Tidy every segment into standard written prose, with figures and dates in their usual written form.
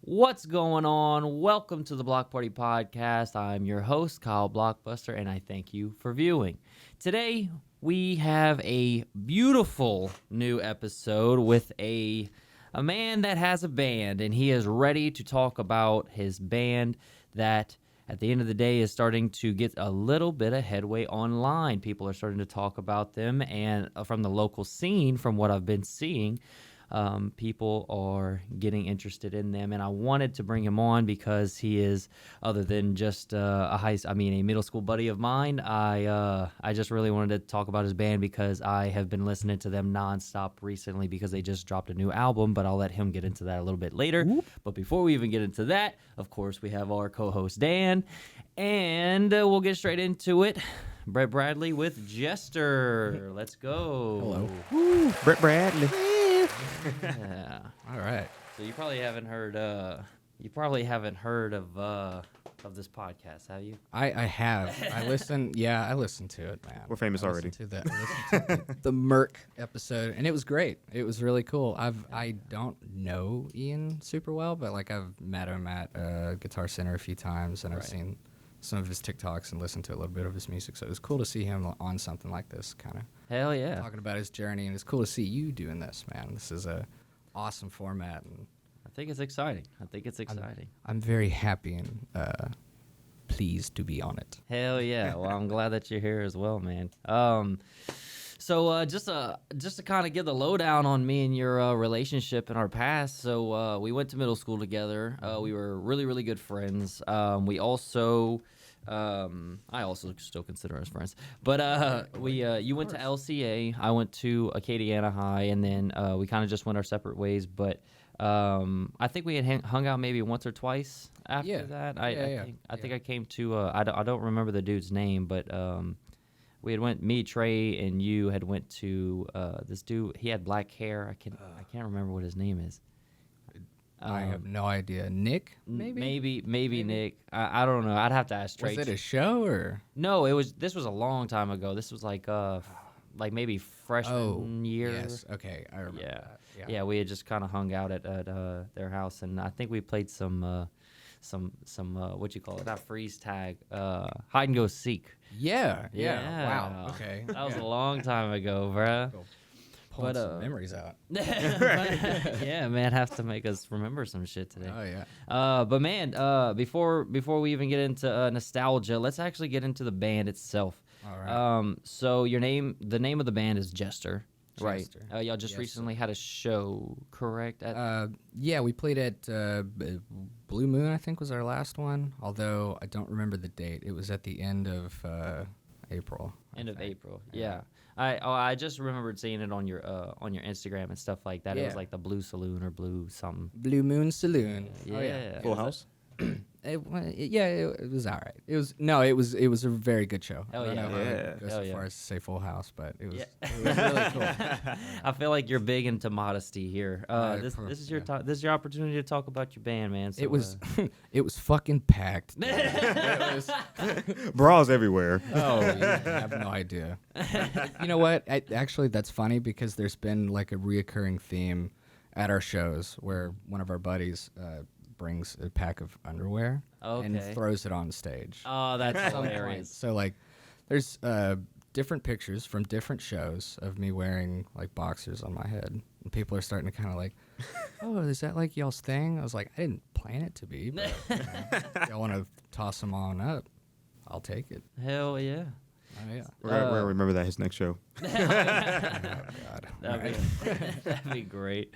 What's going on? Welcome to the Block Party Podcast. I'm your host, Kyle Blockbuster, and I thank you for viewing. Today, we have a beautiful new episode with a man that has a band, and he is ready to talk about his band that, at the end of the day, is starting to get a little bit of headway online. People are starting to talk about them, and from the local scene, from what I've been seeing, people are getting interested in them, and I wanted to bring him on because he is, other than just a middle school buddy of mine. I just really wanted to talk about his band because I have been listening to them nonstop recently because they just dropped a new album. But I'll let him get into that a little bit later. But before we even get into that, of course, we have our co-host Dan, and we'll get straight into it. Brett Bradley with Jestr. Let's go. Hello. Woo, Brett Bradley. Yeah. All right. So you probably haven't heard of this podcast, have you? I have. I listened. Yeah, I listened to it, man. We're famous already. I listened to the Merc episode, and it was great. It was really cool. I don't know Ian super well, but like I've met him at Guitar Center a few times, and I've seen some of his TikToks and listened to a little bit of his music. So it was cool to see him on something like this, kind of. Hell yeah. Talking about his journey, and it's cool to see you doing this, man. This is a awesome format, and I think it's exciting. I'm very happy and pleased to be on it. Hell yeah. Well, I'm glad that you're here as well, man. So just to kind of give the lowdown on me and your relationship in our past. So we went to middle school together. We were really, really good friends. We also, I also still consider us friends. But you went to LCA, I went to Acadiana High, and then we kind of just went our separate ways. But I think we had hung out maybe once or twice after that. I think I came to I don't remember the dude's name, but we had went, me, Trey, and you had went to this dude. He had black hair. I can't remember what his name is. I have no idea. Nick, maybe? Maybe Nick. I don't know. I'd have to ask Trey. Was it a show or? No, this was a long time ago. This was like maybe freshman year. Yes. Okay, I remember. That. Yeah. We had just kind of hung out at their house, and I think we played some what you call it? Not freeze tag. Hide and go seek. Yeah. Wow. Okay. That was a long time ago, bruh. Pulling some memories out. Yeah, man, have to make us remember some shit today. Oh yeah. But man, before we even get into nostalgia, let's actually get into the band itself. All right. So the name of the band is Jestr. Right. Jestr. Y'all just recently had a show, correct? Yeah, we played at Blue Moon, I think was our last one. Although I don't remember the date. It was at the end of April. End of April. Yeah. I just remembered seeing it on your Instagram and stuff like that. Yeah. It was like the Blue Saloon or Blue something. Blue Moon Saloon. Yeah. Oh, yeah. Full House. It was all right. It was a very good show. Hell I don't yeah. know if I would go so far as to say Full House, but it was really cool. I feel like you're big into modesty here. This is your yeah. this is your opportunity to talk about your band, man. So, It was it was fucking packed. Bras everywhere. Oh, you have no idea. You know what? Actually, that's funny because there's been like a reoccurring theme at our shows where one of our buddies brings a pack of underwear and throws it on stage. Oh, that's hilarious. So like, there's different pictures from different shows of me wearing like boxers on my head, and people are starting to kind of like, "Oh, is that like y'all's thing?" I was like, "I didn't plan it to be, but y'all want to toss them on up, I'll take it." Hell yeah. Oh yeah. We're gonna remember that his next show. Oh God. That'd be great.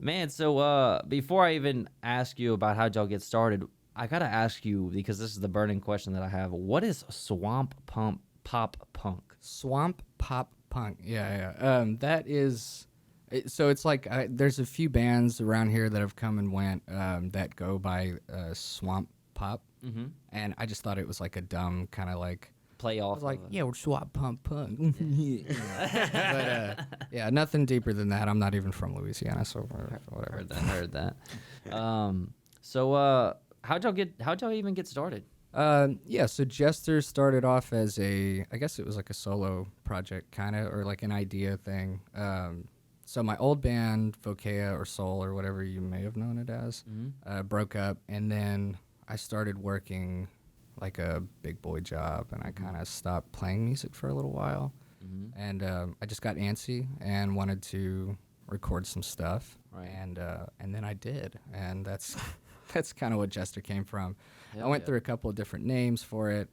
Man, so before I even ask you about how y'all get started, I gotta ask you, because this is the burning question that I have. What is swamp pop punk? Swamp pop punk. Yeah. That is. So it's like there's a few bands around here that have come and went that go by swamp pop, and I just thought it was like a dumb kind of like play off. Like, yeah, we're swamp punk. But yeah, nothing deeper than that. I'm not even from Louisiana, so whatever. Heard that. So how'd y'all even get started? Yeah, so Jestr started off as I guess it was like a solo project kind of, or like an idea thing. so my old band, Vokea or Soul or whatever you may have known it as, broke up, and then I started working like a big boy job, and I kind of stopped playing music for a little while, and I just got antsy and wanted to record some stuff, and then I did, and that's that's kind of what Jestr came from. I went through a couple of different names for it,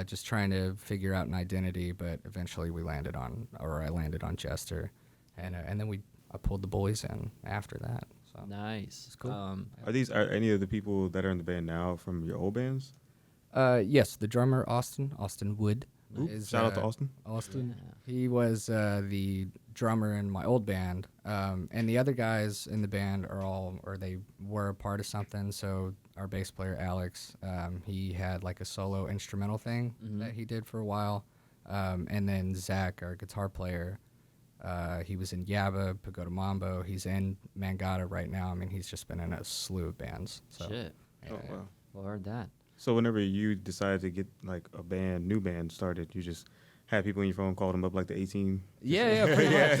just trying to figure out an identity, but eventually I landed on Jestr, and then I pulled the boys in after that. So Nice. it's cool. Are any of the people that are in the band now from your old bands? Yes, the drummer Austin Wood. Shout out to Austin. Austin. He was the drummer in my old band, and the other guys in the band they were a part of something. So our bass player Alex, he had like a solo instrumental thing that he did for a while, and then Zach, our guitar player, he was in Yabba, Pagoda Mambo. He's in Mangata right now. I mean, he's just been in a slew of bands. So. Shit. Yeah, Oh wow. Well, heard that. So whenever you decided to get like a new band started, you just had people in your phone, called them up like the 18. Yeah, pretty much.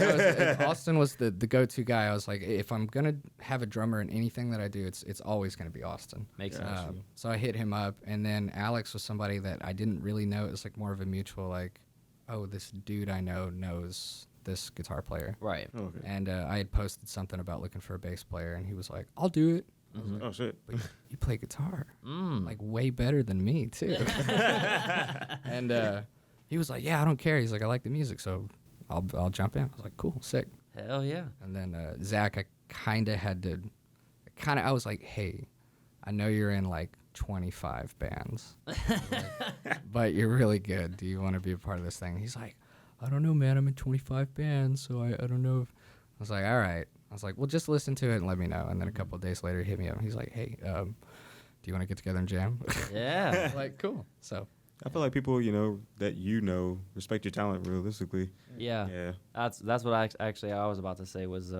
So Austin was the go-to guy. I was like, if I'm gonna have a drummer in anything that I do, it's always gonna be Austin. Makes sense. So I hit him up, and then Alex was somebody that I didn't really know. It was like more of a mutual, like, oh, this dude I know knows this guitar player. Right. Oh, okay. And I had posted something about looking for a bass player, and he was like, I'll do it. I was like, Oh shit. but you play guitar, Mm. like way better than me too. And he was like, yeah, I don't care. He's like, I like the music, so I'll jump in. I was like, cool, sick. Hell yeah. And then Zach, I kind of had to, I was like, hey, I know you're in like 25 bands, but you're really good. Do you want to be a part of this thing? He's like, I don't know, man. I'm in 25 bands, so I don't know. I was like, all right. I was like, well, just listen to it and let me know. And then a couple of days later, he hit me up. And he's like, hey, do you want to get together and jam? Yeah. Like, cool. So I feel like people, that respect your talent realistically. Yeah. Yeah. That's what I was about to say was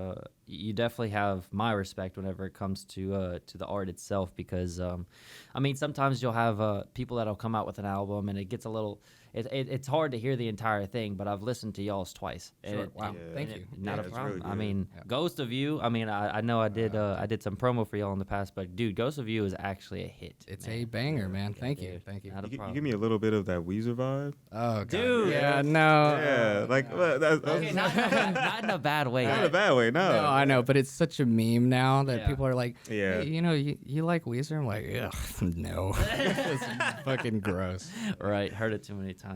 you definitely have my respect whenever it comes to the art itself, because I mean, sometimes you'll have people that'll come out with an album and it gets a little it's hard to hear the entire thing, but I've listened to y'all's twice. Sure. Wow. Yeah. Thank you. Not a it's problem. really I good. mean, Yeah. Ghost of You. I mean, I know I did some promo for y'all in the past, but dude, Ghost of You is actually a hit. It's man. a banger, man. Yeah, Thank you. dude. Thank you. Not a You problem. give me a little bit of that Weezer vibe. Oh, God. Dude. Yeah, no. Yeah, like well, that's Okay, not in a bad way. not in a bad way. No. No, I know, but it's such a meme now that Yeah. people are like, Yeah. hey, you like Weezer? I'm like, ugh, no. It's fucking gross. Right, heard it too many times.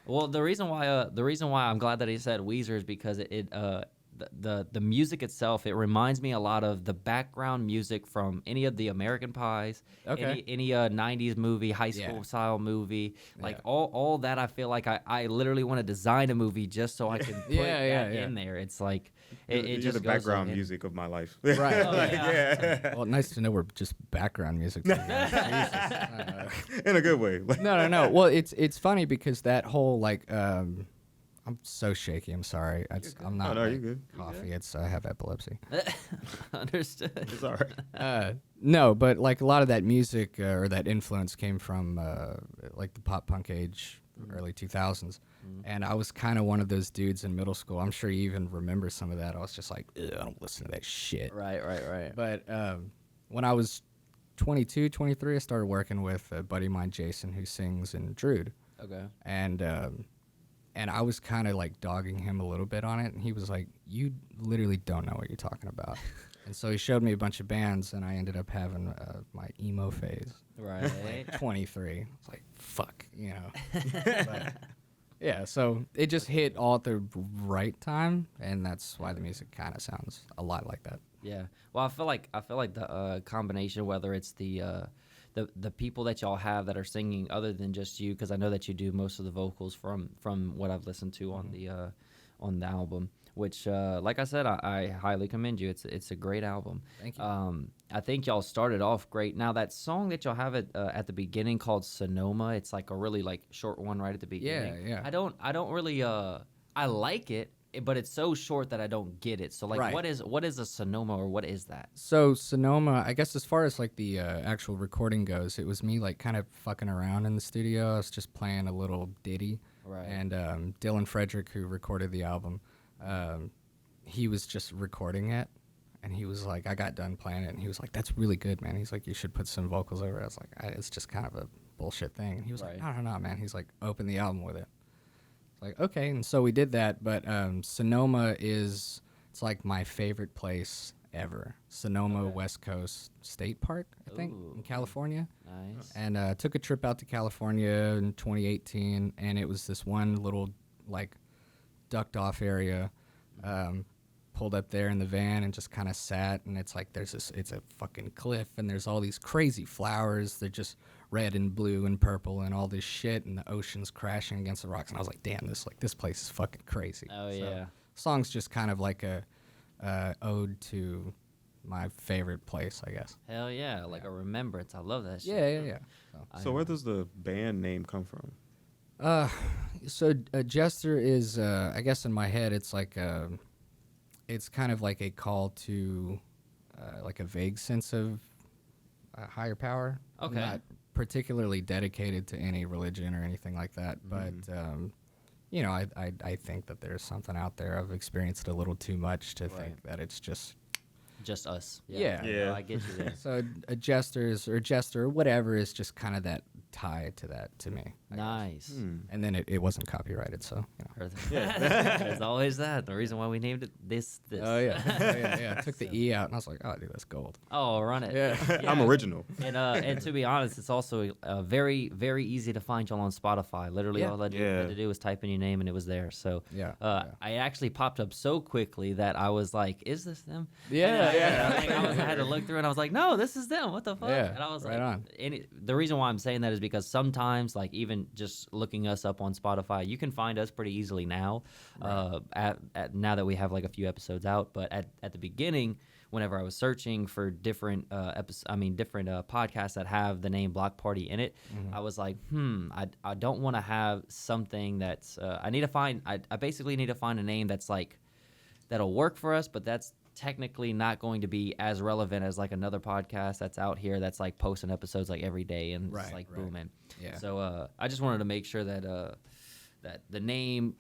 Well, the reason why I'm glad that he said Weezer is because the music itself, it reminds me a lot of the background music from any of the American Pies, Okay. any 90s movie, high school Yeah. style movie, like Yeah. all that. I feel like I literally want to design a movie just so I can put Yeah, that yeah. in there. It's like You're it the just goes background so in. music of my life. Right. Oh, Like, yeah. Well, nice to know we're just background music. To you guys. Jesus. In a good way. No. Well, it's funny because that whole like I'm so shaky. I'm sorry. I'm not. no, like, you're good. Coffee. I have epilepsy. Understood. It's all right. No, but like a lot of that music or that influence came from like the pop punk age, early 2000s. And I was kind of one of those dudes in middle school. I'm sure you even remember some of that. I was just like, I don't listen to that shit. Right. But when I was 22, 23, I started working with a buddy of mine, Jason, who sings in Druid. Okay. And I was kind of like dogging him a little bit on it. And he was like, you literally don't know what you're talking about. And so he showed me a bunch of bands, and I ended up having my emo phase. Right. 23. It's like, fuck, you know. But, yeah, so it just hit all at the right time, and that's why the music kind of sounds a lot like that. Yeah. Well, I feel like the combination, whether it's the people that y'all have that are singing other than just you, because I know that you do most of the vocals from what I've listened to on the album, which like I said, I highly commend you. It's a great album. Thank you. I think y'all started off great. Now that song that y'all have at the beginning called Sonoma, it's like a really like short one right at the beginning. Yeah. I don't really I like it, but it's so short that I don't get it. So like, Right. what is a Sonoma, or what is that? So Sonoma, I guess as far as like the actual recording goes, it was me like kind of fucking around in the studio. I was just playing a little ditty. Right. And Dylan Frederick, who recorded the album, he was just recording it, and he was like, I got done playing it, and he was like, that's really good, man. He's like, you should put some vocals over it. I was like, it's just kind of a bullshit thing. And he was like, no, man. He's like, open the album with it. It's like, okay, and so we did that, but Sonoma it's like my favorite place ever. Sonoma West Coast State Park, I think, in California. Nice. And took a trip out to California in 2018, and it was this one little, like, ducked off area. Pulled up there in the van and just kind of sat, and it's like it's a fucking cliff, and there's all these crazy flowers. They're just red and blue and purple and all this shit, and the ocean's crashing against the rocks. And I was like, damn, this place is fucking crazy. Oh, so, yeah. Song's just kind of like a ode to my favorite place, I guess. Hell yeah, like a remembrance. I love that shit. Yeah. So where does the band name come from? So Jestr is, I guess in my head, it's like it's kind of like a call to like a vague sense of higher power. Okay. I'm not particularly dedicated to any religion or anything like that, but you know, I think that there's something out there. I've experienced it a little too much to think that it's just us. Yeah. No, I get you there. so a Jestr or whatever is just kind of that tie to that to me. I guess. Nice. And then it wasn't copyrighted, so you know. There's always that. The reason why we named it this. Oh yeah. I took the E out, and I was like, oh, dude, that's gold. Oh, run it. Yeah. I'm original. And to be honest, it's also very, very easy to find y'all on Spotify. Literally, all I had to do was type in your name, and it was there. So I actually popped up so quickly that I was like, is this them? Yeah. I had to look through, and I was like, no, this is them. What the fuck? Yeah, And I was right like, on. The reason why I'm saying that is because sometimes, like, even just looking us up on Spotify, you can find us pretty easily now. At now that we have like a few episodes out, but at the beginning, whenever I was searching for different podcasts that have the name Block Party in it, I was like, I don't want to have something that's I basically need to find a name that's like that'll work for us, but that's technically not going to be as relevant as like another podcast that's out here that's like posting episodes like every day and it's like booming. Yeah. So I just wanted to make sure that that the name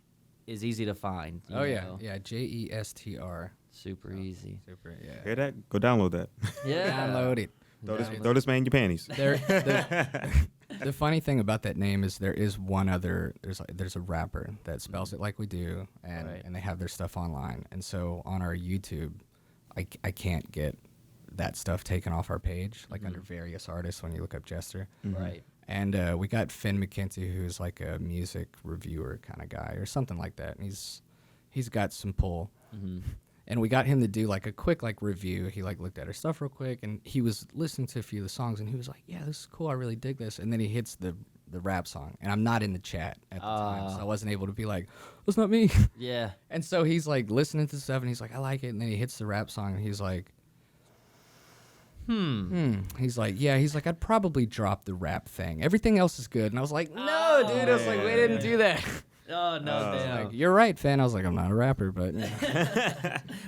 is easy to find. You know? Yeah, Jestr. Super easy. Super, yeah. Hear that? Go download that. Yeah. Download it. Throw this man in your panties. The funny thing about that name is there is one other. There's a rapper that spells it like we do, and they have their stuff online. And so on our YouTube, I can't get that stuff taken off our page, like under various artists when you look up Jestr. Right. And we got Finn McKenty, who's like a music reviewer kind of guy or something like that. And he's got some pull. And we got him to do like a quick like review. He like looked at our stuff real quick, and he was listening to a few of the songs, and he was like, "Yeah, this is cool. I really dig this." And then he hits the rap song, and I'm not in the chat at the time, so I wasn't able to be like, "That's not me." Yeah. And so he's like listening to stuff, and he's like, "I like it." And then he hits the rap song, and he's like, He's like, yeah. He's like, I'd probably drop the rap thing. Everything else is good. And I was like, no, dude. I was like, we didn't do that. Oh no, damn. Like, you're right, Finn. I was like, I'm not a rapper, but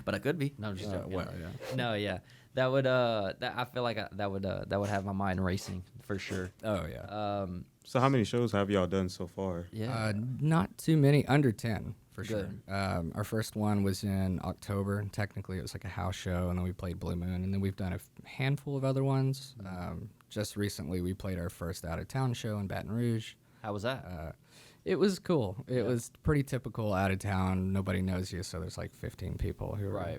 but I could be. No, I'm just joking. well, yeah. No, yeah. That would I feel like that would have my mind racing for sure. Oh yeah. So how many shows have y'all done so far? Yeah. Not too many. Under 10 for Good. sure. Our first one was in October. Technically, it was like a house show, and then we played Blue Moon, and then we've done a handful of other ones. Just recently, we played our first out of town show in Baton Rouge. How was that? It was cool. It was pretty typical out of town. Nobody knows you, so there's like 15 people who Right.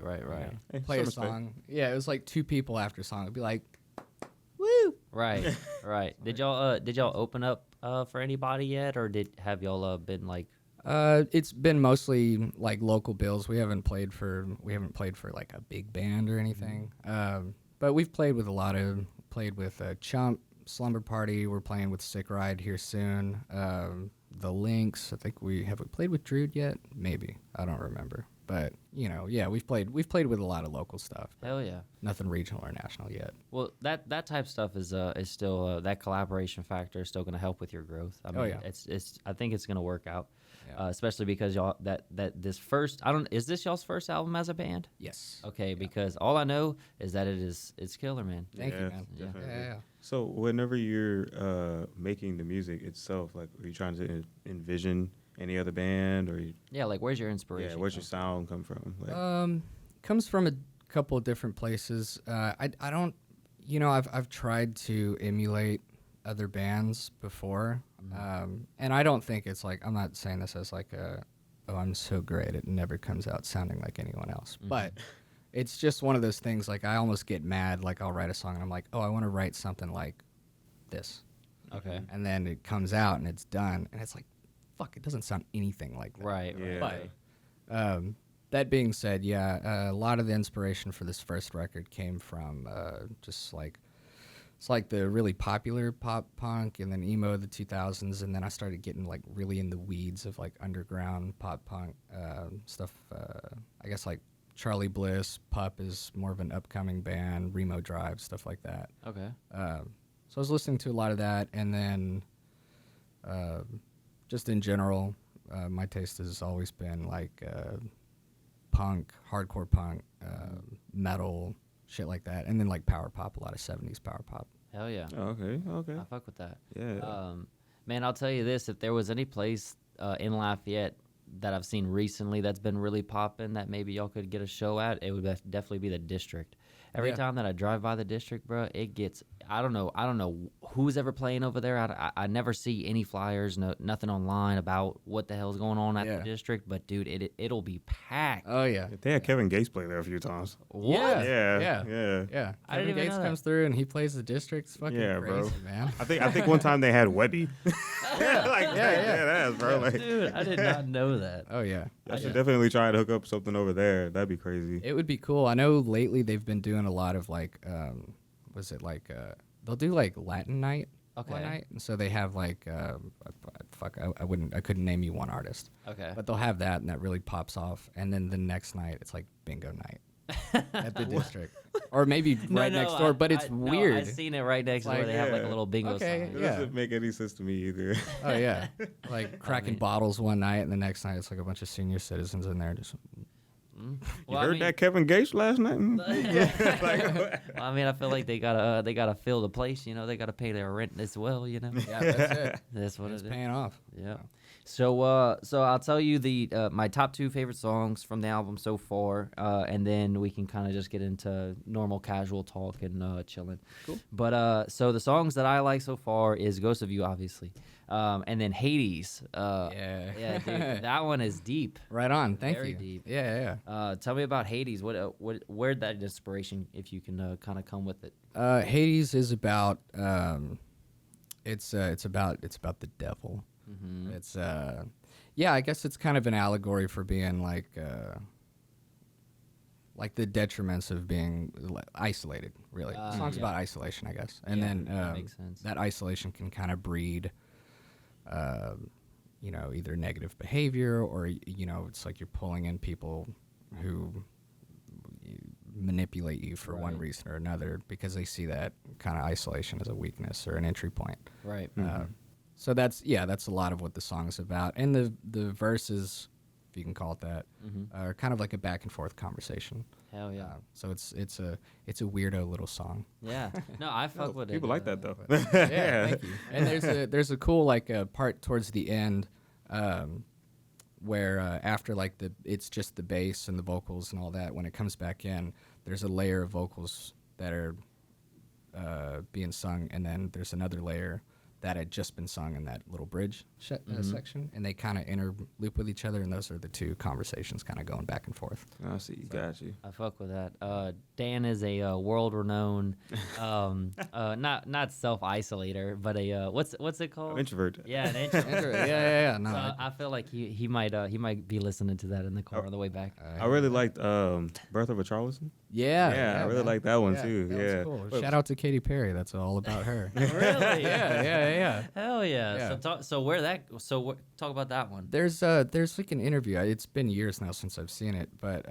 Hey, play a some respect. song. Yeah, it was like 2 people after a song. It'd be like, woo. Right. Did y'all open up for anybody yet, or have y'all been like? It's been mostly like local bills. We haven't played for like a big band or anything. But we've played with Chump, Slumber Party. We're playing with Sick Ride here soon. The Lynx. I think we played with Drude yet? Maybe. I don't remember. But yeah, we've played with a lot of local stuff. Hell yeah. Nothing regional or national yet. Well, that type of stuff is still that collaboration factor is still going to help with your growth. I mean, it's I think it's going to work out, especially because y'all that this first is this y'all's first album as a band? Yes. Okay, because all I know is that it's killer, man. Thank you, man. Definitely. Yeah. So whenever you're making the music itself, like, are you trying to envision any other band or Yeah, like where's your inspiration? where's your from? sound come from? Like, Comes from a couple of different places. I don't, I've tried to emulate other bands before, and I don't think it's like, I'm not saying this as like I'm so great, it never comes out sounding like anyone else, but it's just one of those things, like I almost get mad, like I'll write a song and I'm like, oh, I want to write something like this. Okay. And then it comes out and it's done and it's like, fuck, it doesn't sound anything like that. Right. Yeah. But that being said, a lot of the inspiration for this first record came from just like, it's like the really popular pop punk and then emo of the 2000s, and then I started getting like really in the weeds of like underground pop punk stuff. I guess like Charlie Bliss, Pup is more of an upcoming band, Remo Drive, stuff like that. Okay. So I was listening to a lot of that, and then just in general, my taste has always been like punk, hardcore punk, metal, shit like that, and then like power pop, a lot of 70s power pop. Hell yeah. okay. I fuck with that. Yeah. Man, I'll tell you this: if there was any place in Lafayette that I've seen recently that's been really popping, that maybe y'all could get a show at, it would definitely be the District. Every time that I drive by the District, bro, it gets. I don't know who's ever playing over there. I never see any flyers, nothing online about what the hell's going on at the District. But dude, it'll be packed. Oh yeah, They had Kevin Gates play there a few times. What? Yeah. I Kevin didn't even Gates know comes through and he plays the District. It's fucking Yeah, crazy, bro. man. I think one time they had Webby. That's bro. Like, Dude, I did not know that. Oh yeah. I should definitely try to hook up something over there. That'd be crazy. It would be cool. I know lately they've been doing a lot of like, they'll do like Latin night one night, and so they have like, I couldn't name you one artist, Okay. but they'll have that, and that really pops off, and then the next night it's like bingo night at the District, or maybe next door, but it's weird. I've seen it right next door. They have like a little bingo Okay, sign. It yeah. doesn't make any sense to me either. Oh yeah, like cracking bottles one night, and the next night it's like a bunch of senior citizens in there just. You heard that Kevin Gates last night? Well, I mean, I feel like they gotta fill the place. They gotta pay their rent as well. Yeah, that's it. That's what It's it is. paying off. Yeah. So I'll tell you my top 2 favorite songs from the album so far, and then we can kind of just get into normal casual talk and chilling. Cool. But so the songs that I like so far is "Ghost of You," obviously, and then "Hades." Yeah, dude, that one is deep. Right on. Thank Very you. deep. Yeah. Tell me about Hades. Where'd that inspiration, if you can kind of come with it? Hades is about it's about the devil. Mm-hmm. It's I guess it's kind of an allegory for being like the detriments of being isolated. Really, the song's about isolation, I guess, and then that makes sense. that isolation can kind of breed, either negative behavior or it's like you're pulling in people who manipulate you for one reason or another because they see that kind of isolation as a weakness or an entry point. Right. So that's a lot of what the song is about, and the verses, if you can call it that, are kind of like a back and forth conversation. Hell yeah. So it's a weirdo little song. Yeah. No, I fuck with it. People like that though. Yeah, thank you. And there's a cool part towards the end, where after like it's just the bass and the vocals and all that. When it comes back in, there's a layer of vocals that are being sung, and then there's another layer that had just been sung in that little bridge section, and they kind of interloop with each other, and those are the two conversations kind of going back and forth. I see. Got you. I fuck with that. Dan is a world-renowned, not self-isolator, but a what's it called? Introvert. Yeah, an introvert. Yeah. No, So I feel like he might be listening to that in the car on the way back. I really liked Birth of a Charleston. yeah, I really man. like that one Yeah, too. that was Yeah. cool. Shout out to Katy Perry. That's all about her. Really? Yeah. Hell yeah. Yeah. Talk about that one. There's like an interview. It's been years now since I've seen it, but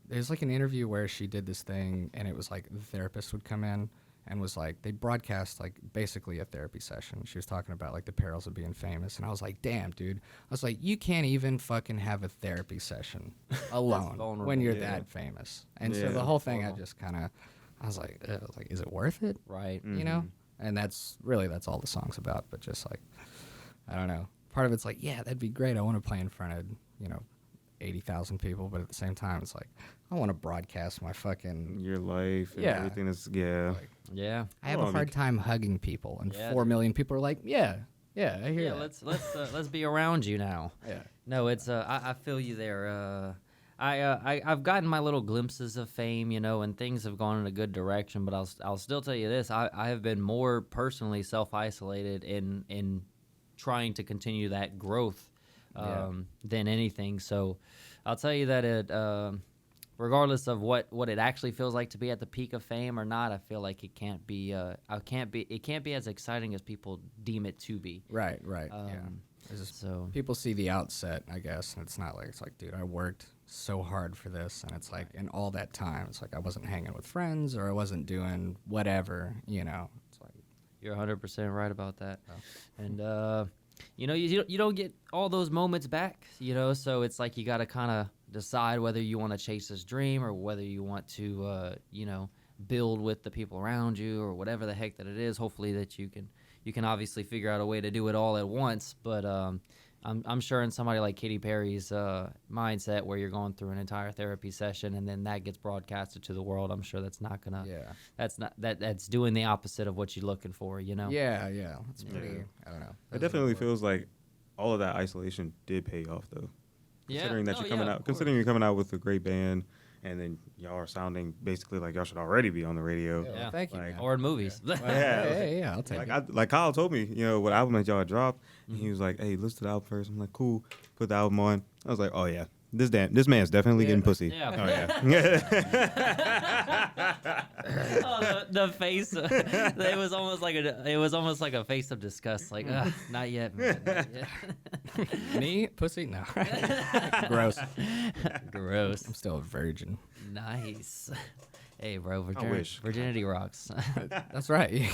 there's like an interview where she did this thing, and it was like the therapist would come in and was like, they broadcast like basically a therapy session. She was talking about like the perils of being famous, and I was like, damn, dude. I was like, you can't even fucking have a therapy session alone vulnerable. when you're Yeah. that famous. And so Yeah. the whole thing, I was like, is it worth it? Right. You know? And that's all the song's about, but just like, I don't know. part of it's like, yeah, that'd be great. I want to play in front of 80,000 people, but at the same time, it's like I want to broadcast my fucking Your life and Yeah. everything is, yeah. like. Yeah. I have Well, a I hard mean- time hugging people, and Yeah, 4 million people are like, yeah, I hear Yeah, that. let's be around you now. Yeah. No, it's I feel you there. I've gotten my little glimpses of fame, and things have gone in a good direction. But I'll still tell you this: I have been more personally self-isolated in trying to continue that growth than anything. So I'll tell you that regardless of what it actually feels like to be at the peak of fame or not, I feel like it can't be as exciting as people deem it to be. Right. Yeah. It's just, So people see the outset, I guess, and it's like, dude, I worked so hard for this, and it's like, in all that time, it's like I wasn't hanging with friends or I wasn't doing whatever, It's like, you're 100% right about that. Oh. And you don't get all those moments back, so it's like you got to kind of decide whether you want to chase this dream or whether you want to build with the people around you or whatever the heck that it is. Hopefully that you can obviously figure out a way to do it all at once, but I'm sure in somebody like Katy Perry's mindset, where you're going through an entire therapy session and then that gets broadcasted to the world, I'm sure that's not gonna that's doing the opposite of what you're looking for, Yeah. It's pretty, I don't know. It definitely feels like all of that isolation did pay off, though. Considering that considering you're coming out with a great band, and then y'all are sounding basically like y'all should already be on the radio. Yeah, Yeah. thank you, Like- man. or in movies. Yeah, I'll take it. Like Kyle told me, what album that y'all had dropped, and he was like, "Hey, listen to the album first." I'm like, "Cool." Put the album on. I was like, "Oh yeah, this man's definitely getting pussy." Yeah. Oh yeah. Oh, the face. It was almost like a face of disgust. Like, not yet, man. Not yet. Me? Pussy? No. Gross. Gross. I'm still a virgin. Nice. Hey, bro. wish. Virginity rocks. That's right.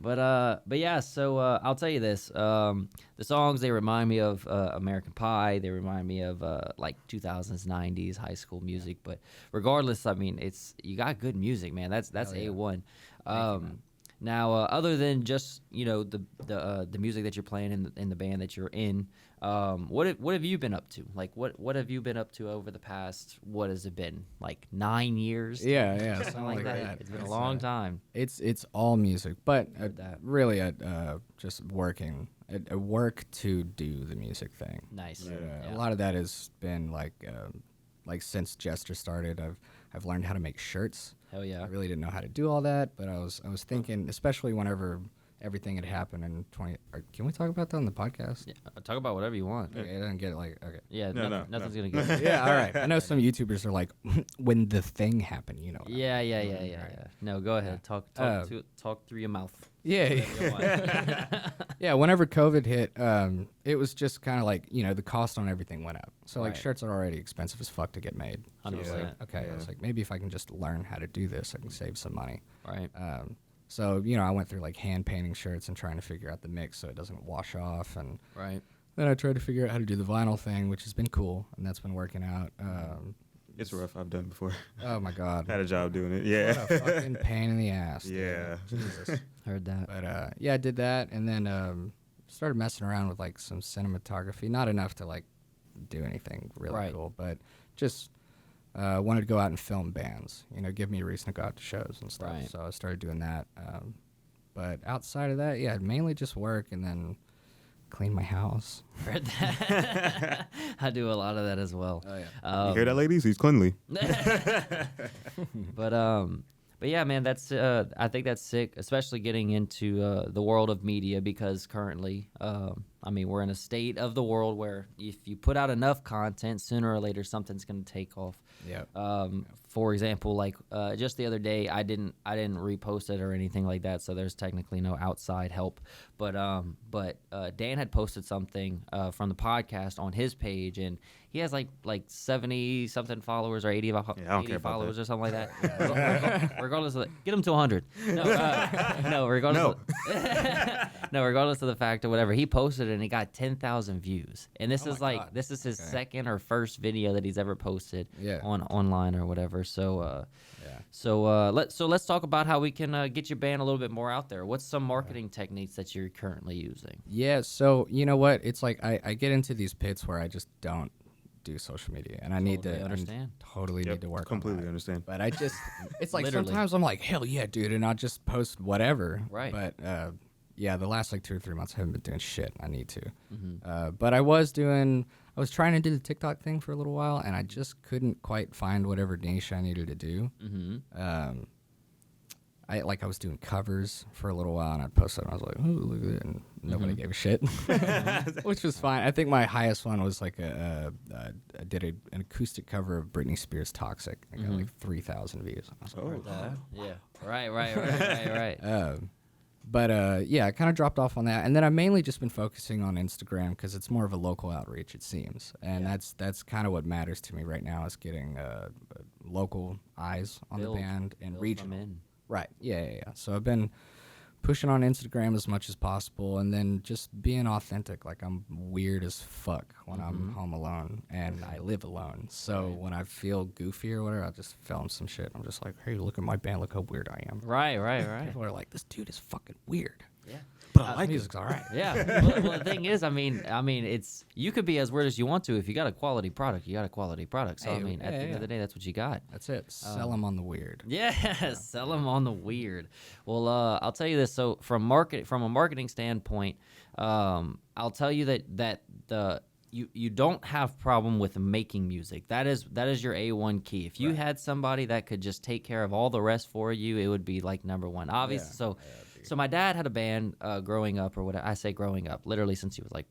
But yeah, so I'll tell you this: the songs, they remind me of American Pie. They remind me of like 2000s, 90s high school music. But regardless, I mean, you got good music, man. That's Hell yeah. A1. Thank you, Now, other than just the music that you're playing in the band that you're in, what have you been up to? Like, what have you been up to over the past? What has it been, like 9 years? Yeah, Something like that. It's been a long time. It's all music, but that. really, just working. I work to do the music thing. Nice. Yeah. A lot of that has been like since Jestr started, I've learned how to make shirts. Hell yeah. I really didn't know how to do all that, but I was thinking, especially whenever everything had happened in 20. Can we talk about that on the podcast? Yeah, talk about whatever you want. Okay, I didn't get it. Like, okay. Yeah, No, nothing's no. gonna get. Yeah, all right. I know some YouTubers are like, when the thing happened, what I mean. Yeah. No, go ahead. Talk through your mouth. Yeah. Whatever you want. Yeah, whenever COVID hit, it was just kind of like, the cost on everything went up. So, like, Right. shirts are already expensive as fuck to get made. So I was 100%. like, okay, I was like, maybe if I can just learn how to do this, I can save some money. Right. So, I went through, like, hand painting shirts and trying to figure out the mix so it doesn't wash off. And Right. then I tried to figure out how to do the vinyl thing, which has been cool, and that's been working out. It's rough. I've done it before. Oh, my God. Had a job doing it. What Yeah. a fucking pain in the ass. dude. Yeah. Jesus. Heard that. But yeah, I did that, and then started messing around with like some cinematography. Not enough to like do anything really Right. cool, but just wanted to go out and film bands. Give me a reason to go out to shows and stuff. Right. So I started doing that. But outside of that, yeah, mainly just work and then clean my house. Heard that. I do a lot of that as well. Oh yeah. You hear that, ladies? He's cleanly. But yeah, man, that's I think that's sick, especially getting into the world of media, because currently, I mean, we're in a state of the world where if you put out enough content, sooner or later something's going to take off. Yeah. For example, like just the other day, I didn't repost it or anything like that, so there's technically no outside help. But Dan had posted something from the podcast on his page, and he has like 70 something followers or 80, I don't 80 care about followers that. or something like that. Regardless of get him to 100. No, regardless. No. Regardless of the fact or whatever, he posted it and he got 10,000 views. And this Oh is my like God. this is his Okay. second or first video that he's ever posted Yeah. online or whatever. So Yeah. So let's talk about how we can get your band a little bit more out there. What's some marketing techniques that you're currently using? Yeah, so you know what? It's like I get into these pits where I just don't do social media, and I need to understand. Totally need to work completely on that. understand. But I just, it's like Literally. sometimes I'm like, hell yeah, dude, and I'll just post whatever. Right. But yeah, the last like 2 or 3 months I haven't been doing shit. I need to. Mm-hmm. But I was trying to do the TikTok thing for a little while, and I just couldn't quite find whatever niche I needed to do. Mm-hmm. I was doing covers for a little while, and I'd post it, and I was like, "Ooh, look at it," and nobody gave a shit, which was fine. I think my highest one was like I did an acoustic cover of Britney Spears' "Toxic." I got like 3,000 views. I was like, Yeah. Right. But yeah, I kind of dropped off on that, and then I've mainly just been focusing on Instagram because it's more of a local outreach, it seems, and that's kind of what matters to me right now is getting local eyes on the band and regional. Right. Yeah. So I've been pushing on Instagram as much as possible, and then just being authentic. Like, I'm weird as fuck when I'm home alone, and I live alone. So when I feel goofy or whatever, I'll just film some shit. I'm just like, hey, look at my band. Look how weird I am. Right. People are like, this dude is fucking weird. Yeah. But I like music's all right. Yeah. Well, the thing is, I mean, it's you could be as weird as you want to. If you got a quality product, you got a quality product. So I mean, at the end of the day, that's what you got. That's it. Sell them on the weird. Yeah, sell them on the weird. Well, I'll tell you this. So from a marketing standpoint, I'll tell you that you don't have problem with making music. That is your A1 key. If you had somebody that could just take care of all the rest for you, it would be like number one. Obviously, so my dad had a band growing up, or what I say growing up, literally since he was like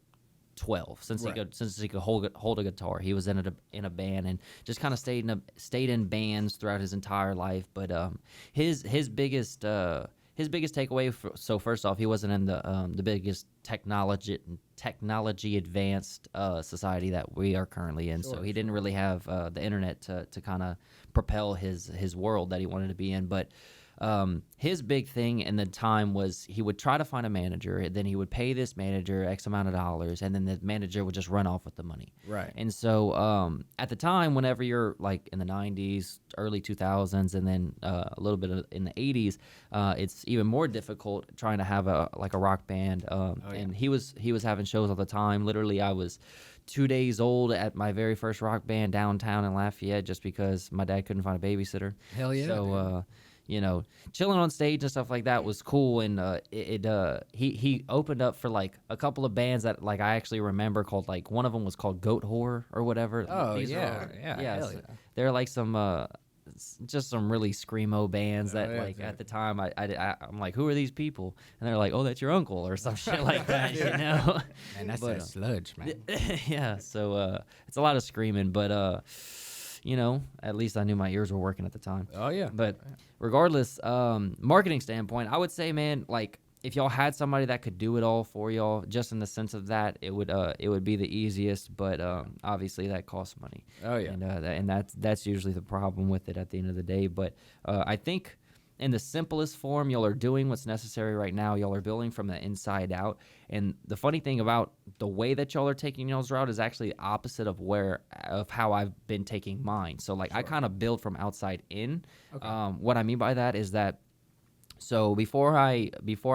12, since he could hold a guitar. He was in a band and just kind of stayed in bands throughout his entire life. But his biggest takeaway. So first off, he wasn't in the biggest technology advanced society that we are currently in. So he didn't really have the internet to kind of propel his world that he wanted to be in. But his big thing in the time was he would try to find a manager, then he would pay this manager X amount of dollars, and then the manager would just run off with the money. Right. And so at the time, whenever you're like in the 90s, early 2000s, and then a little bit in the 80s, it's even more difficult trying to have a rock band. And he was having shows all the time. Literally, I was 2 days old at my very first rock band downtown in Lafayette just because my dad couldn't find a babysitter. Hell yeah. So, chilling on stage and stuff like that was cool, and he opened up for like a couple of bands that like I actually remember called, like, one of them was called Goat Whore or whatever. Oh, These yeah. so they're like some just some really screamo bands that at the time I'm like, who are these people? And they're like, oh, that's your uncle or some shit like that, And that's a sludge, man. Yeah, so it's a lot of screaming, but at least I knew my ears were working at the time. Oh yeah. But regardless, marketing standpoint, I would say, man, like, if y'all had somebody that could do it all for y'all, just in the sense of that, it would be the easiest. But obviously that costs money. Oh yeah. And that's usually the problem with it at the end of the day. But I think in the simplest form, y'all are doing what's necessary right now. Y'all are building from the inside out. And the funny thing about the way that y'all are taking y'all's route is actually the opposite of how I've been taking mine. So like, I kind of build from outside in. Okay. What I mean by that is that, so before I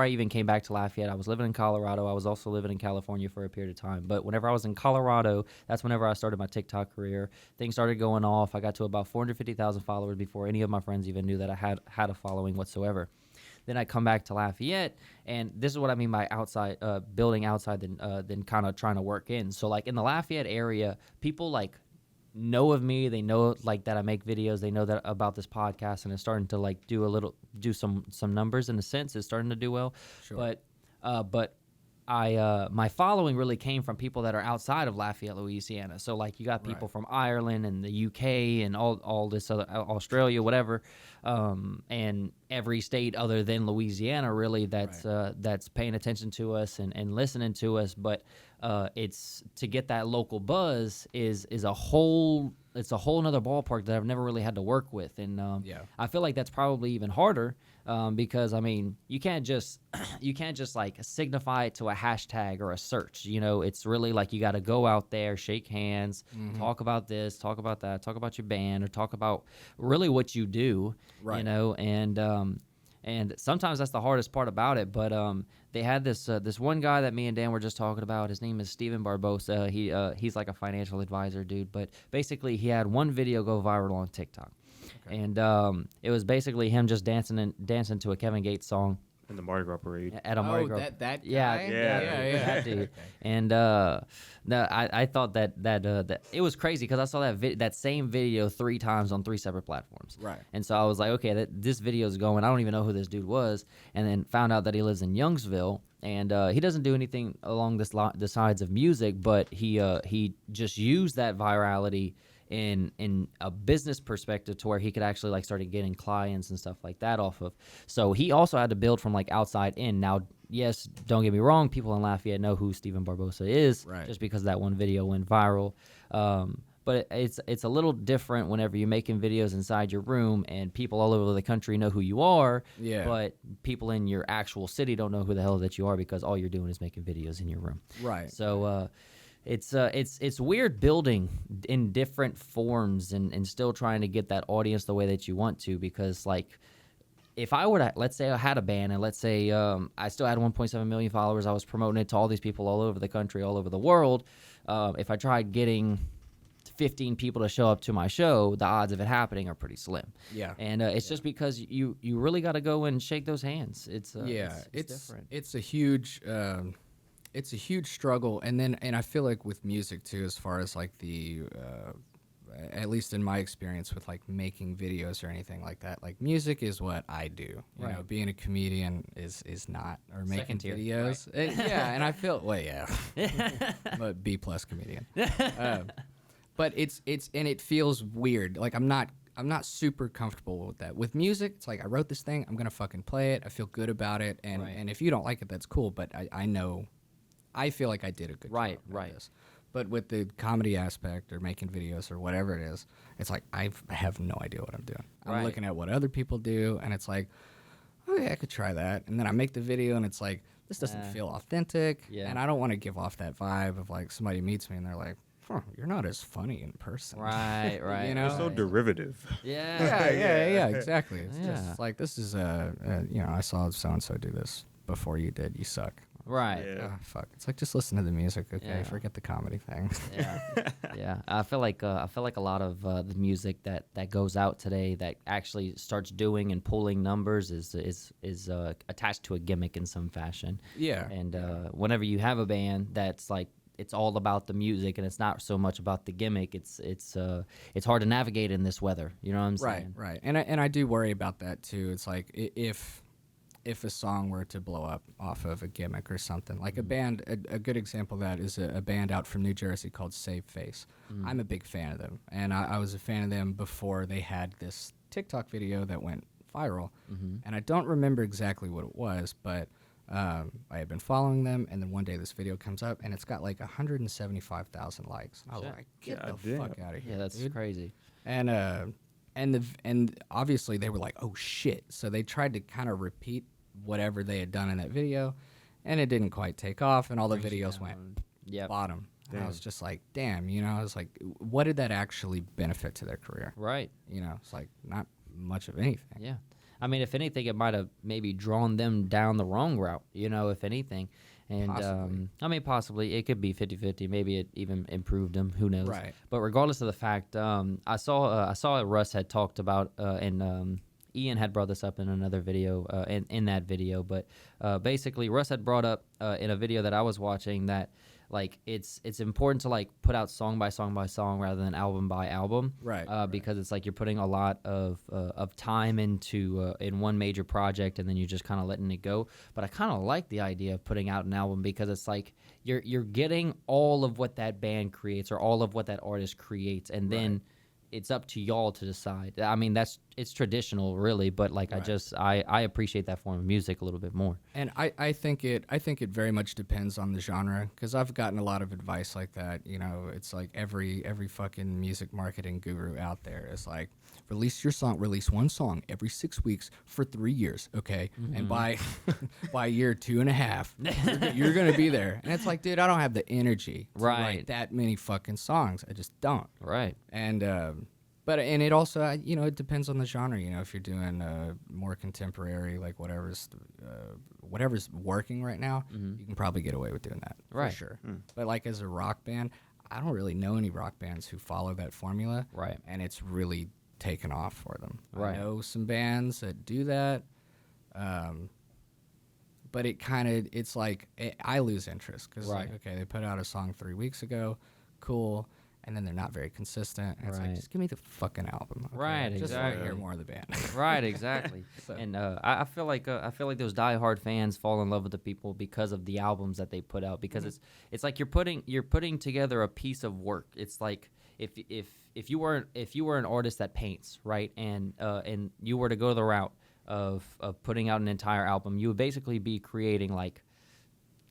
even came back to Lafayette, I was living in Colorado. I was also living in California for a period of time. But whenever I was in Colorado, that's whenever I started my TikTok career. Things started going off. I got to about 450,000 followers before any of my friends even knew that I had a following whatsoever. Then I come back to Lafayette, and this is what I mean by outside, building outside, then kind of trying to work in. So like in the Lafayette area, people like know of me. They know like that I make videos. They know that about this podcast, and it's starting to like do some numbers in a sense. It's starting to do well. Sure. But I my following really came from people that are outside of Lafayette, Louisiana. So like you got people from Ireland and the UK and all this other Australia, whatever, and every state other than Louisiana really that's paying attention to us and listening to us. But it's to get that local buzz is a whole it's a whole nother ballpark that I've never really had to work with, and I feel like that's probably even harder because I mean you can't just like signify it to a hashtag or a search. It's really like you got to go out there, shake hands, talk about this, talk about that, talk about your band, or talk about really what you do. Right. And sometimes that's the hardest part about it. But they had this one guy that me and Dan were just talking about. His name is Steven Barbosa. He's like a financial advisor dude. But basically, he had one video go viral on TikTok, and it was basically him just dancing to a Kevin Gates song. In the Mardi Gras parade. At a Mardi Gras. That guy? Yeah. That dude. And I thought that it was crazy because I saw that same video 3 times on 3 separate platforms. Right. And so I was like, okay, this video is going. I don't even know who this dude was. And then found out that he lives in Youngsville. And he doesn't do anything along the sides of music, but he just used that virality in a business perspective to where he could actually like started getting clients and stuff like that off of. So he also had to build from like outside in. Now, yes, don't get me wrong, people in Lafayette know who Steven Barbosa is, just because that one video went viral. But it's a little different whenever you're making videos inside your room and people all over the country know who you are, but people in your actual city don't know who the hell that you are because all you're doing is making videos in your room. Right. So it's weird building in different forms and still trying to get that audience the way that you want to, because like if I were to, let's say I had a band and let's say I still had 1.7 million followers, I was promoting it to all these people all over the country, all over the world. If I tried getting 15 people to show up to my show, the odds of it happening are pretty slim. Yeah. And it's just because you really got to go and shake those hands. It's different. It's a huge struggle, and I feel like with music too, as far as like the at least in my experience with like making videos or anything like that, like music is what I do. You know, being a comedian is not, or making videos. And I feel but B+ comedian. But it feels weird. Like I'm not super comfortable with that. With music, it's like I wrote this thing, I'm gonna fucking play it. I feel good about it, and if you don't like it, that's cool. But I feel like I did a good job at this. But with the comedy aspect or making videos or whatever it is, it's like I have no idea what I'm doing. I'm looking at what other people do, and it's like, oh yeah, I could try that. And then I make the video, and it's like, this doesn't feel authentic, and I don't want to give off that vibe of like somebody meets me and they're like, you're not as funny in person. Right. You know? You're so derivative. Yeah, exactly. It's just like, this is I saw so-and-so do this before you did. You suck. Right. Yeah. Oh, fuck. It's like, just listen to the music, okay? Yeah. Forget the comedy thing. Yeah. I feel like a lot of the music that goes out today that actually starts doing and pulling numbers is attached to a gimmick in some fashion. Yeah. And whenever you have a band that's like, it's all about the music and it's not so much about the gimmick, it's hard to navigate in this weather. You know what I'm saying? Right. And I do worry about that too. It's like if a song were to blow up off of a gimmick or something, like a band, a good example of that is a band out from New Jersey called Save Face. I'm a big fan of them, and I was a fan of them before they had this TikTok video that went viral, and I don't remember exactly what it was, but I had been following them, and then one day this video comes up, and it's got like 175,000 likes. I was like, get the fuck out of here. Yeah, that's crazy. And obviously they were like, oh shit. So they tried to kind of repeat whatever they had done in that video, and it didn't quite take off, and all the videos went bottom. And I was just like, damn, I was like, what did that actually benefit to their career? Right. It's like not much of anything. Yeah. I mean, if anything, it might have maybe drawn them down the wrong route, if anything. And possibly. Possibly it could be 50-50. Maybe it even improved them. Who knows? Right. But regardless of the fact, I saw Russ had talked about, and Ian had brought this up in another video, in that video. But basically, Russ had brought up in a video that I was watching that like it's important to like put out song by song by song rather than album by album, right? Because it's like you're putting a lot of time into in one major project and then you're just kind of letting it go. But I kind of like the idea of putting out an album because it's like you're getting all of what that band creates or all of what that artist creates, and then it's up to y'all to decide. I mean, it's traditional, really, but like I appreciate that form of music a little bit more. And I think it very much depends on the genre, because I've gotten a lot of advice like that. You know, it's like every fucking music marketing guru out there is like, release one song every 6 weeks for 3 years, okay? And by year 2.5, you're gonna be there. And it's like, dude, I don't have the energy to write that many fucking songs. I just don't. Right. And but it also, you know, it depends on the genre. You know, if you're doing more contemporary, like whatever's working right now, you can probably get away with doing that, for sure. But like as a rock band, I don't really know any rock bands who follow that formula, right? And it's really taken off for them. Right. I know some bands that do that, but it's like I lose interest, because like, okay, they put out a song 3 weeks ago, cool. And then they're not very consistent. And it's like, just give me the fucking album. Okay? Right, just exactly. want to hear more of the band. Right, exactly. And I feel like those diehard fans fall in love with the people because of the albums that they put out. Because it's like you're putting together a piece of work. It's like if you were an artist that paints, right, and you were to go the route of putting out an entire album, you would basically be creating like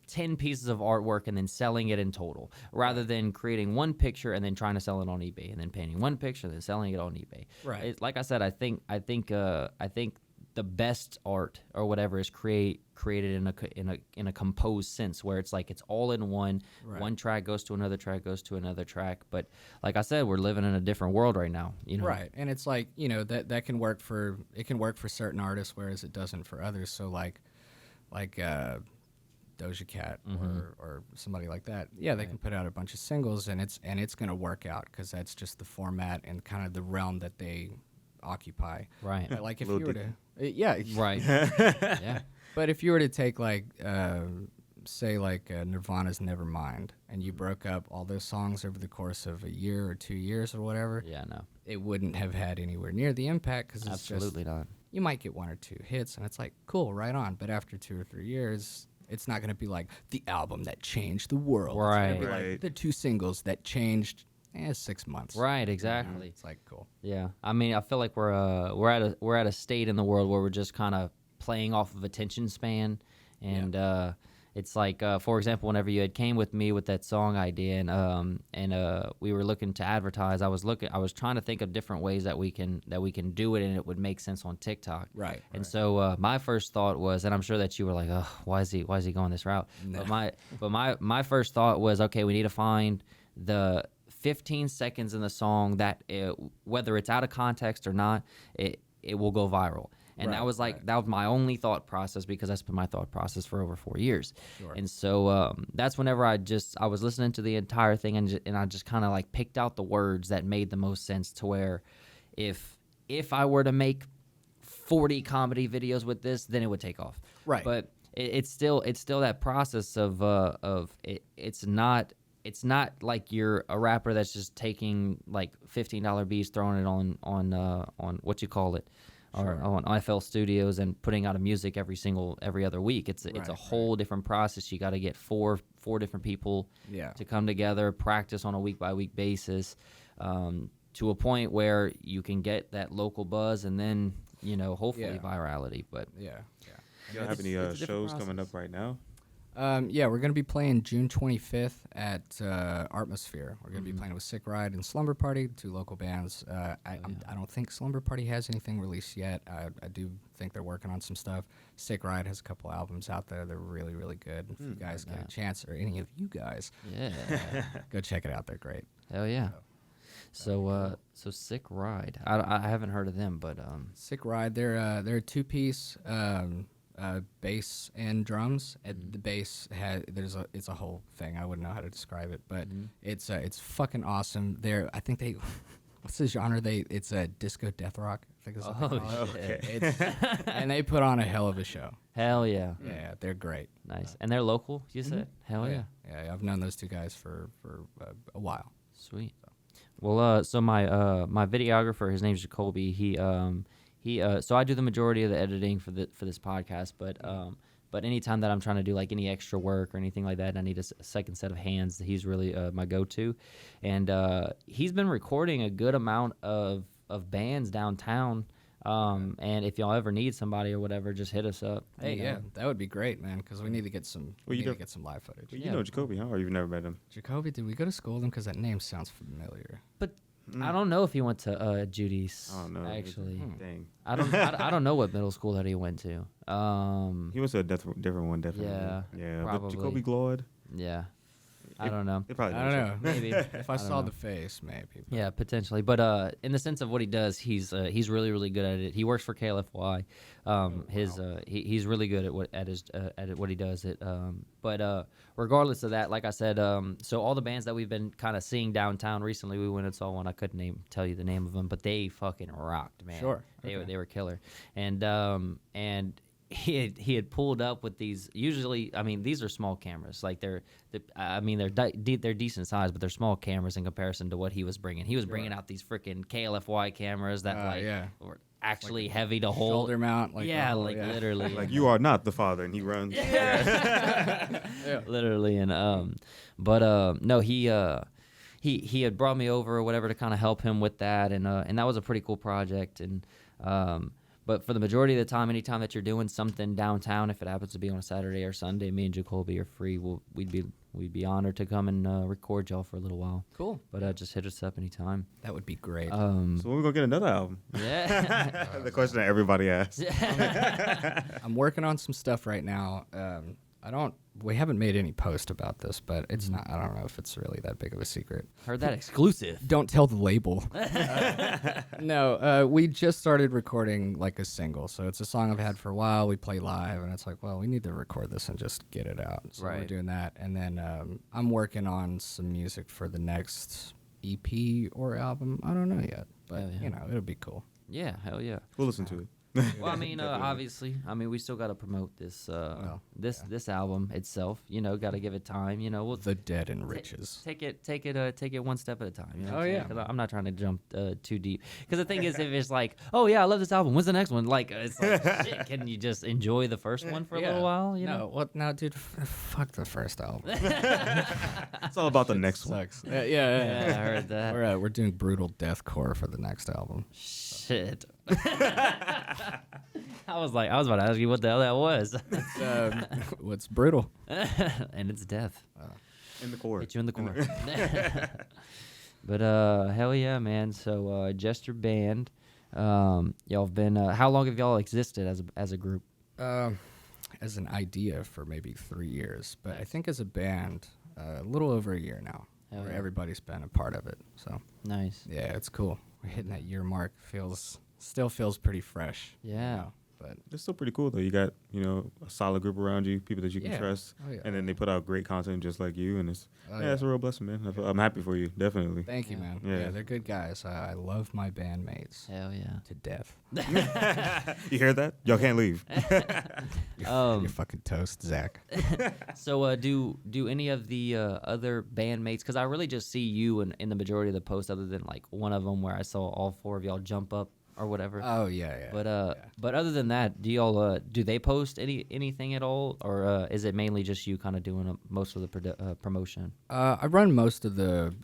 10 pieces of artwork and then selling it in total, rather than creating one picture and then trying to sell it on eBay, and then painting one picture and then selling it on eBay. Right. Like I said, I think the best art or whatever is created in a composed sense, where it's like it's all in one. One track goes to another track, goes to another track. But like I said, we're living in a different world right now. You know. Right. And it's like, you know, that can work for certain artists, whereas it doesn't for others. So like Doja Cat or somebody like that, they can put out a bunch of singles, and it's gonna work out, because that's just the format and kind of the realm that they occupy. Right. But like if you were to, right, yeah. But if you were to take like say like Nirvana's Nevermind, and you broke up all those songs over the course of a year or 2 years or whatever, it wouldn't have had anywhere near the impact, because it's absolutely not. You might get 1 or 2 hits, and it's like, cool, right on. But after 2 or 3 years, it's not going to be like the album that changed the world. Right. It's gonna be like the 2 singles that changed 6 months. Right, exactly. You know, it's like, cool. Yeah. I mean, I feel like we're at a state in the world where we're just kind of playing off of attention span, and it's like, for example, whenever you had came with me with that song idea, and we were looking to advertise, I was trying to think of different ways that we can do it, and it would make sense on TikTok. Right. And so my first thought was, and I'm sure that you were like, oh, why is he going this route? No. But my first thought was, okay, we need to find the 15 seconds in the song that whether it's out of context or not, it will go viral. And that was my only thought process, because that's been my thought process for over 4 years. Sure. And so that's whenever I was listening to the entire thing, and I just kind of like picked out the words that made the most sense, to where if I were to make 40 comedy videos with this, then it would take off. Right. But it's still that process of it's not like you're a rapper that's just taking like $15 beats, throwing it on what you call it, or on FL Studios, and putting out a music every other week. It's a whole different process. You got to get four different people to come together, practice on a week by week basis, to a point where you can get that local buzz, and then hopefully virality. But you don't have any shows coming up right now? We're going to be playing June 25th at Atmosphere. We're going to be playing with Sick Ride and Slumber Party, 2 local bands. I don't think Slumber Party has anything released yet. I do think they're working on some stuff. Sick Ride has a couple albums out there. They're really, really good. If you guys get a chance, or any of you guys, go check it out. They're great. Hell yeah. So Sick Ride. I haven't heard of them, but Sick Ride. They're a 2-piece. Bass and drums. The bass it's a whole thing. I wouldn't know how to describe it, but it's fucking awesome. I think what's the genre? It's a disco death rock, I think is what they call it. Okay. And they put on a hell of a show. Hell yeah. Yeah, they're great. Nice. And they're local, you said? Hell yeah. Yeah, I've known those 2 guys for a while. Sweet. Well, so my videographer, his name's Jacoby. So I do the majority of the editing for this podcast, but But anytime that I'm trying to do like any extra work or anything like that, I need a second set of hands. He's really my go-to, and he's been recording a good amount of bands downtown. And if y'all ever need somebody or whatever, just hit us up. Hey, yeah, that would be great, man, because we need to get some. Well, We need to get some live footage. Well, you know Jacoby, huh? Or you've never met him? Jacoby, did we go to school with him? Because that name sounds familiar. But I don't know if he went to Judy's. I don't know. Actually, Dang. I don't know what middle school that he went to. He went to a different one, definitely. Yeah, But probably. Jacoby Gloyd. Yeah. I don't know. It probably I don't know. Maybe. If I don't saw know. the face, maybe. But Yeah, potentially. But in the sense of what he does, he's really really good at it. He works for KLFY. He's really good at what he does. But regardless of that, like I said, so all the bands that we've been kind of seeing downtown recently, we went and saw one. I couldn't tell you the name of them, but they fucking rocked, man. Sure. They were killer. And he had pulled up with these. Usually, I mean, these are small cameras. Like they're decent size, but they're small cameras in comparison to what he was bringing. He was bringing out these freaking KLFY cameras that were actually heavy to hold. shoulder mount, like literally. Like, you are not the father, and he runs. Literally. And no, he had brought me over or whatever to kind of help him with that, and that was a pretty cool project. And but for the majority of the time, anytime that you're doing something downtown, if it happens to be on a Saturday or Sunday, me and Jacoby are free. We'd be honored to come and record y'all for a little while. Cool. But just hit us up anytime. That would be great. So when we gonna get another album? Yeah. The question that everybody asks. I'm working on some stuff right now. We haven't made any post about this, but it's not. I don't know if it's really that big of a secret. Heard that exclusive. Don't tell the label. No, we just started recording like a single, so it's a song I've had for a while. We play live, and it's like, well, we need to record this and just get it out. So we're Right. doing that, and then I'm working on some music for the next EP or album. I don't know yet, but Hell yeah. it'll be cool. Yeah, hell yeah. We'll listen to it. Well, I mean, obviously, we still got to promote this this album itself. Got to give it time. We'll The Dead and Riches. take it one step at a time. You know what Oh, I'm saying? yeah. 'Cause I'm not trying to jump too deep. Because the thing is, if it's like, oh yeah, I love this album. When's the next one? Like, it's like, shit, can you just enjoy the first one for a little while? No, dude, fuck the first album. It's all about the next one. Sucks. Yeah. I heard that. We're doing brutal deathcore for the next album. Shit. I was about to ask you what the hell that was. What's brutal? And it's death. In the core. Hit you in the corner. But hell yeah, man. So JestrBand, y'all have been. How long have y'all existed as a group? As an idea for maybe 3 years, but I think as a band, a little over a year now, Hell where yeah. everybody's been a part of it. So Nice. yeah, it's cool. We're hitting that year mark. Still feels pretty fresh. Yeah. But It's still pretty cool though. You got a solid group around you, people that you can Yeah. trust, Oh, yeah. and then they put out great content just like you, and it's Oh, it's a real blessing, man. I'm happy for you, definitely. thank you, man. Yeah. Yeah, they're good guys. I love my bandmates Hell yeah. to death. You hear that? Y'all can't leave. You're fucking toast, Zach. So do any of the other bandmates? Because I really just see you in the majority of the posts, other than like one of them where I saw all four of y'all jump up or whatever. Oh yeah. But other than that, do y'all do they post anything at all, or is it mainly just you kind of doing most of the promotion? I run most of the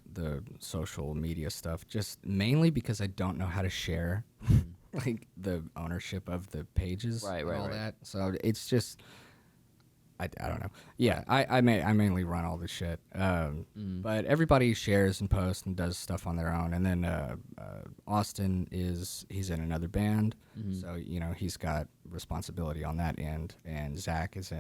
social media stuff, just mainly because I don't know how to share like the ownership of the pages, Right, and all right. that. So it's just I don't know. Yeah, I mainly run all the shit, but everybody shares and posts and does stuff on their own. And then Austin he's in another band, so he's got responsibility on that end. And Zach he's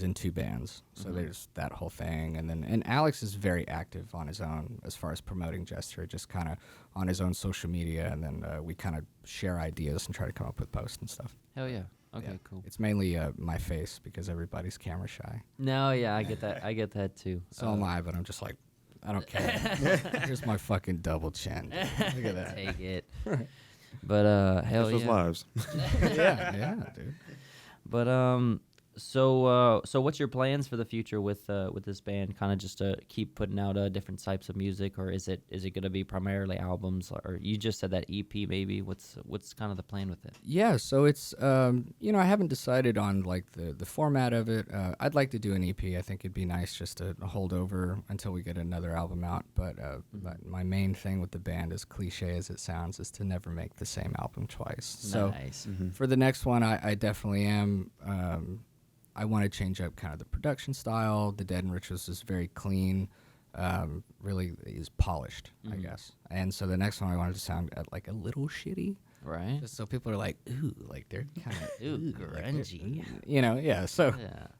in 2 bands, so there's that whole thing. And Alex is very active on his own as far as promoting Jestr, just kind of on his own social media, and then we kind of share ideas and try to come up with posts and stuff. Hell yeah. Okay, Yeah. cool. It's mainly my face because everybody's camera shy. No, yeah, I get that. I get that too. So am I, but I'm just like, I don't care. Here's my fucking double chin. Look at that. Take it. But hell It's those yeah. lives. yeah, dude. But So what's your plans for the future with this band? Kind of just to keep putting out different types of music, or is it going to be primarily albums? Or you just said that EP maybe. What's kind of the plan with it? Yeah, so it's I haven't decided on like the format of it. I'd like to do an EP. I think it'd be nice just to hold over until we get another album out. But my main thing with the band, as cliche as it sounds, is to never make the same album twice. So Nice. for the next one, I definitely am. I want to change up kind of the production style. The Dead and Riches is very clean, really is polished, I guess. And so the next one I wanted to sound like a little shitty. Right. Just so people are like, ooh, like they're kind of Ooh, grungy. yeah. So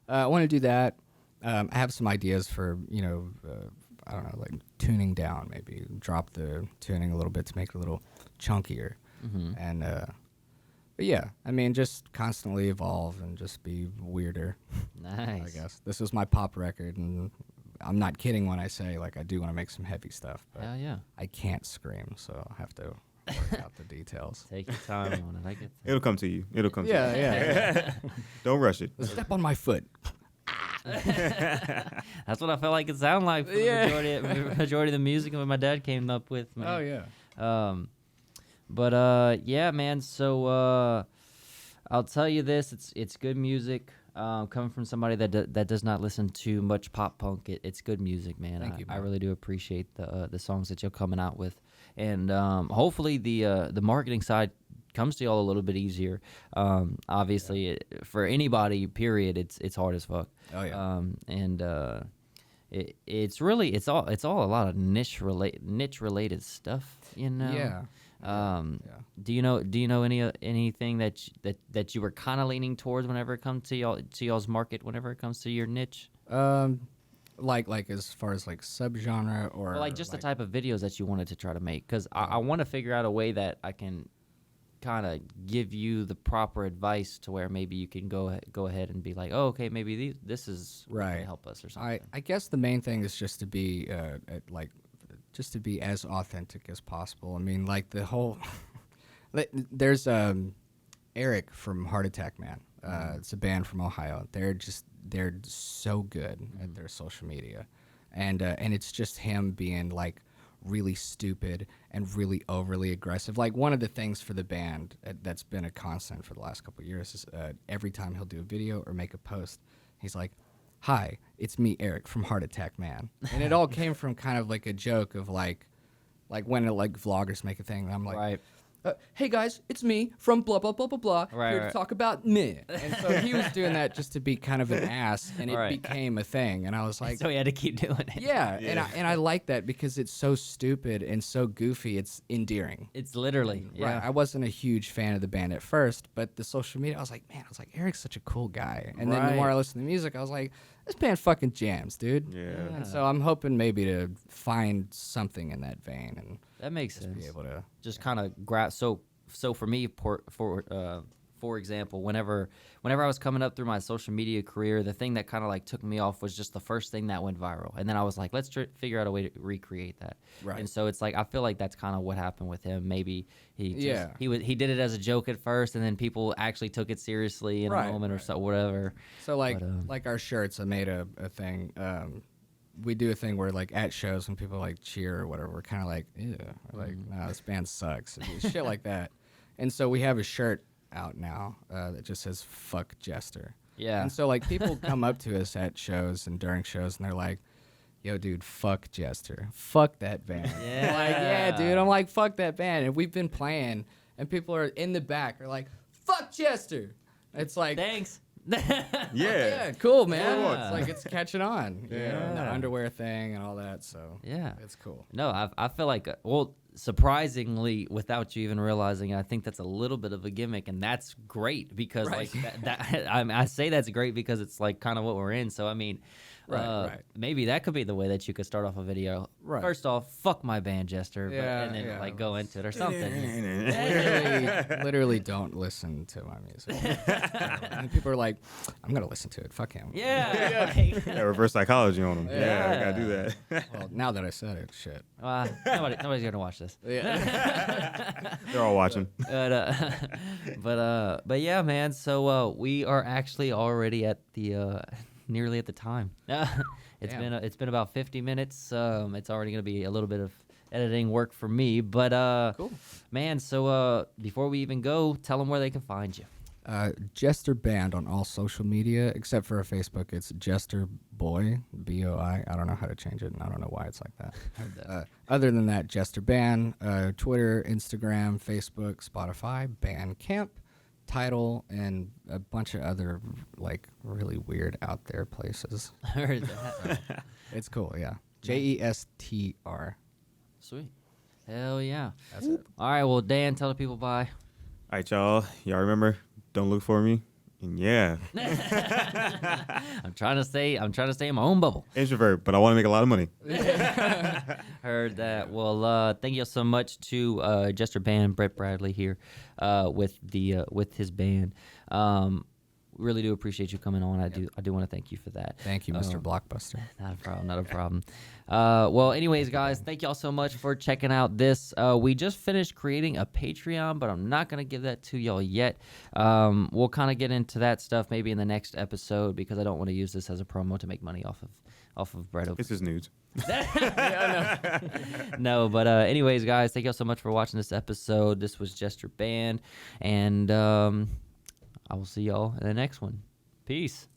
I want to do that. I have some ideas for, I don't know, like tuning down, maybe drop the tuning a little bit to make it a little chunkier. And, but yeah, I mean, just constantly evolve and just be weirder. Nice. I guess this was my pop record, and I'm not kidding when I say like I do want to make some heavy stuff. But Hell yeah. I can't scream, so I'll have to work out the details. Take your time on it. I get that. It'll come to you. Yeah. Don't rush it. Step on my foot. That's what I felt like it sounded like for the majority of the music that my dad came up with. Man. Oh yeah. But yeah, man. So I'll tell you this: it's good music. Coming from somebody that does not listen to much pop punk, it's good music, man. Thank you, I man. really do appreciate the songs that you're coming out with, and hopefully the marketing side comes to y'all a little bit easier. Obviously, for anybody, period, it's hard as fuck. Oh yeah. And it's all a lot of niche related stuff, you know. Yeah. Do you know anything that you were kind of leaning towards whenever it comes to y'all's market, whenever it comes to your niche? Like as far as like subgenre or Or like just the type of videos that you wanted to try to make, because I want to figure out a way that I can kind of give you the proper advice to where maybe you can go ahead and be like, oh, okay, maybe this is what can Right. help us or something. I guess the main thing is just to be just to be as authentic as possible. I mean, like the whole there's Eric from Heart Attack Man. It's a band from Ohio. They're so good at their social media, and it's just him being like really stupid and really overly aggressive. Like one of the things for the band that's been a constant for the last couple of years is every time he'll do a video or make a post, he's like, "Hi, it's me, Eric from Heart Attack Man," and it all came from kind of like a joke of like when like vloggers make a thing, and I'm like, Right. hey guys, it's me from blah blah blah blah blah, Right, here right. to talk about me. And so he was doing that just to be kind of an ass, and it Right. became a thing. And I was like, So he had to keep doing it. yeah, and I like that because it's so stupid and so goofy. It's endearing. It's literally, yeah. Right. I wasn't a huge fan of the band at first, but the social media, I was like, Eric's such a cool guy. And then the more Right. I listened to the music, I was like, this band fucking jams, dude. Yeah. And so I'm hoping maybe to find something in that vein and That makes just sense. be able to. Just kind of grasp. So for me, for example, whenever I was coming up through my social media career, the thing that kind of like took me off was just the first thing that went viral, and then I was like, let's figure out a way to recreate that. Right. And so it's like I feel like that's kind of what happened with him. Maybe he Yeah. he did it as a joke at first, and then people actually took it seriously in Right, a moment or right. so, whatever. So like But, like our shirts, I made a thing. We do a thing where like at shows when people like cheer or whatever, we're kind of like, ew, or like, nah, this band sucks, shit like that. And so we have a shirt out now that just says "fuck Jestr." Yeah. And so like people come up to us at shows and during shows, and they're like, "Yo, dude, fuck Jestr, fuck that band." Yeah. Like, yeah, dude. I'm like, fuck that band, and we've been playing, and people are in the back are like, "Fuck Jestr." It's like, Thanks. yeah, cool, man. Yeah. It's like it's catching on. You know, Yeah. the underwear thing and all that. So Yeah. it's cool. No, I feel like, well, surprisingly, without you even realizing, I think that's a little bit of a gimmick, and that's great because, Right. like, I say that's great because it's like kind of what we're in. So I mean, Right. Maybe that could be the way that you could start off a video. Right. First off, fuck my band, Jestr, Yeah, and then yeah. like go into it or something. Literally don't listen to my music. And people are like, I'm gonna listen to it. Fuck him. Yeah. Yeah, reverse psychology on them. Yeah, I gotta do that. Well, now that I said it, shit. Nobody's gonna watch this. Yeah. They're all watching. But yeah, man. So we are actually already at the nearly at the time. It's been about 50 minutes. It's already gonna be a little bit of editing work for me. But Cool. man. So before we even go, tell them where they can find you. JestrBand on all social media except for Facebook. It's JestrBoy, BOI. I don't know how to change it, and I don't know why it's like that. Other than that, JestrBand, Twitter, Instagram, Facebook, Spotify, Bandcamp, Tidal, and a bunch of other like really weird out there places. Heard that. It's cool, yeah. JESTR. Sweet. Hell yeah. That's it. All right. Well, Dan, tell the people bye. All right, y'all. Y'all remember? Don't look for me. And yeah, I'm trying to stay in my own bubble. introvert, but I want to make a lot of money. Heard that. Well, thank you so much to JestrBand, Brett Bradley here, with his band. Really do appreciate you coming on. I do want to thank you for that. Thank you, Mr. Blockbuster. Not a problem. Well, anyways, guys, thank y'all so much for checking out this. We just finished creating a Patreon, but I'm not going to give that to y'all yet. We'll kind of get into that stuff maybe in the next episode because I don't want to use this as a promo to make money off of Brett. This is nudes. No, but anyways, guys, thank y'all so much for watching this episode. This was JestrBand, and I will see y'all in the next one. Peace.